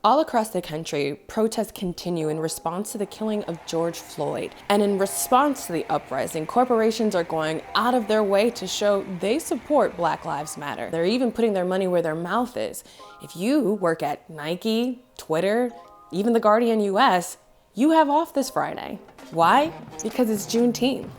All across the country, protests continue in response to the killing of George Floyd. And in response to the uprising, corporations are going out of their way to show they support Black Lives Matter. They're even putting their money where their mouth is. If you work at Nike, Twitter, even The Guardian US, you have off this Friday. Why? Because it's Juneteenth.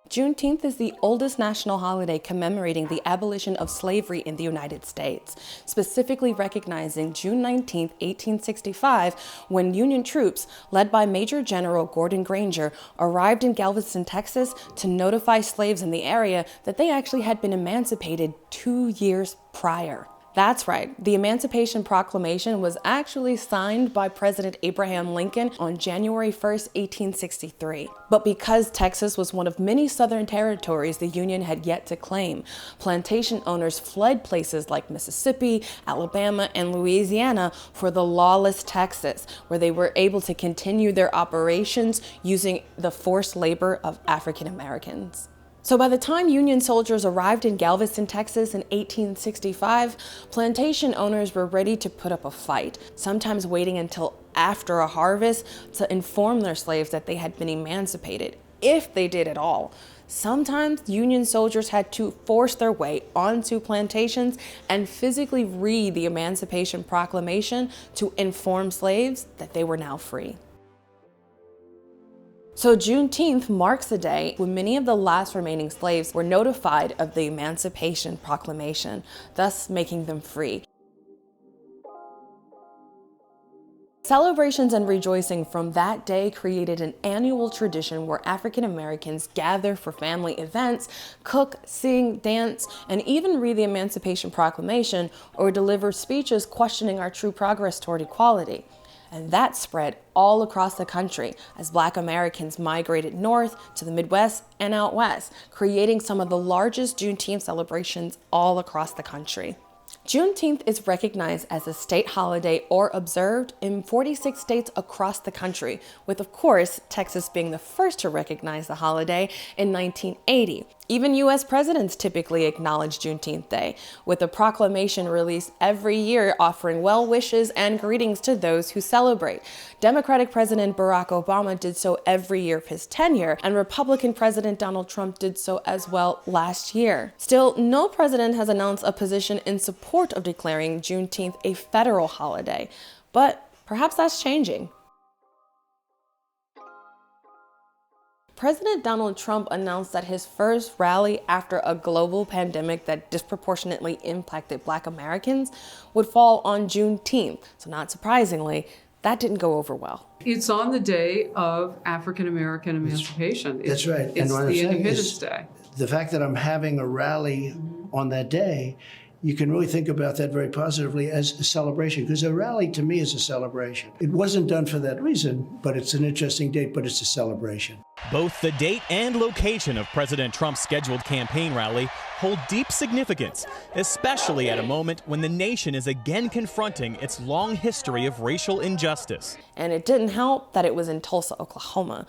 Juneteenth is the oldest national holiday commemorating the abolition of slavery in the United States, specifically recognizing June 19, 1865, when Union troops, led by Major General Gordon Granger, arrived in Galveston, Texas, to notify slaves in the area that they actually had been emancipated 2 years prior. That's right, the Emancipation Proclamation was actually signed by President Abraham Lincoln on January 1st, 1863. But because Texas was one of many Southern territories the Union had yet to claim, plantation owners fled places like Mississippi, Alabama, and Louisiana for the lawless Texas, where they were able to continue their operations using the forced labor of African Americans. So by the time Union soldiers arrived in Galveston, Texas in 1865, plantation owners were ready to put up a fight, sometimes waiting until after a harvest to inform their slaves that they had been emancipated, if they did at all. Sometimes Union soldiers had to force their way onto plantations and physically read the Emancipation Proclamation to inform slaves that they were now free. So Juneteenth marks the day when many of the last remaining slaves were notified of the Emancipation Proclamation, thus making them free. Celebrations and rejoicing from that day created an annual tradition where African Americans gather for family events, cook, sing, dance, and even read the Emancipation Proclamation or deliver speeches questioning our true progress toward equality. And that spread all across the country as Black Americans migrated north to the Midwest and out west, creating some of the largest Juneteenth celebrations all across the country. Juneteenth is recognized as a state holiday or observed in 46 states across the country, with, of course, Texas being the first to recognize the holiday in 1980. Even U.S. presidents typically acknowledge Juneteenth Day, with a proclamation released every year offering well wishes and greetings to those who celebrate. Democratic President Barack Obama did so every year of his tenure, and Republican President Donald Trump did so as well last year. Still, no president has announced a position in support of declaring Juneteenth a federal holiday, but perhaps that's changing. President Donald Trump announced that his first rally after a global pandemic that disproportionately impacted Black Americans would fall on Juneteenth. So not surprisingly, that didn't go over well. It's on the day of African American emancipation. That's right. It's the Independence Day. The fact that I'm having a rally on that day, you can really think about that very positively as a celebration, because a rally to me is a celebration. It wasn't done for that reason, but it's an interesting date, but it's a celebration. Both the date and location of President Trump's scheduled campaign rally hold deep significance, especially at a moment when the nation is again confronting its long history of racial injustice. And it didn't help that it was in Tulsa, Oklahoma,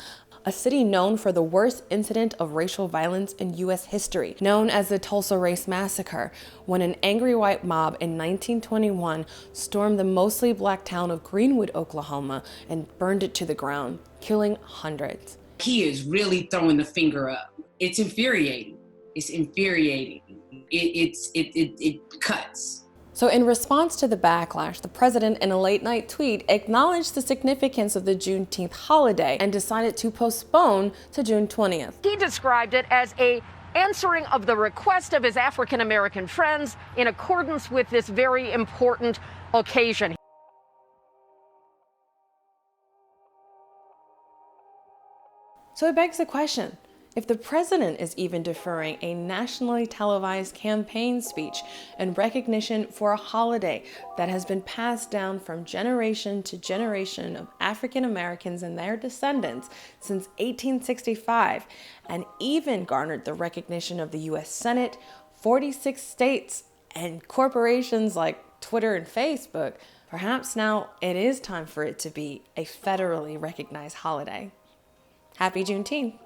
a city known for the worst incident of racial violence in U.S. history, known as the Tulsa Race Massacre, when an angry white mob in 1921 stormed the mostly Black town of Greenwood, Oklahoma, and burned it to the ground, killing hundreds. He is really throwing the finger up. It's infuriating. It's infuriating. It cuts. So in response to the backlash, the president in a late-night tweet acknowledged the significance of the Juneteenth holiday and decided to postpone to June 20th. He described it as a answering of the request of his African American friends in accordance with this very important occasion. So it begs the question, if the president is even deferring a nationally televised campaign speech in recognition for a holiday that has been passed down from generation to generation of African Americans and their descendants since 1865, and even garnered the recognition of the U.S. Senate, 46 states, and corporations like Twitter and Facebook, perhaps now it is time for it to be a federally recognized holiday. Happy Juneteenth.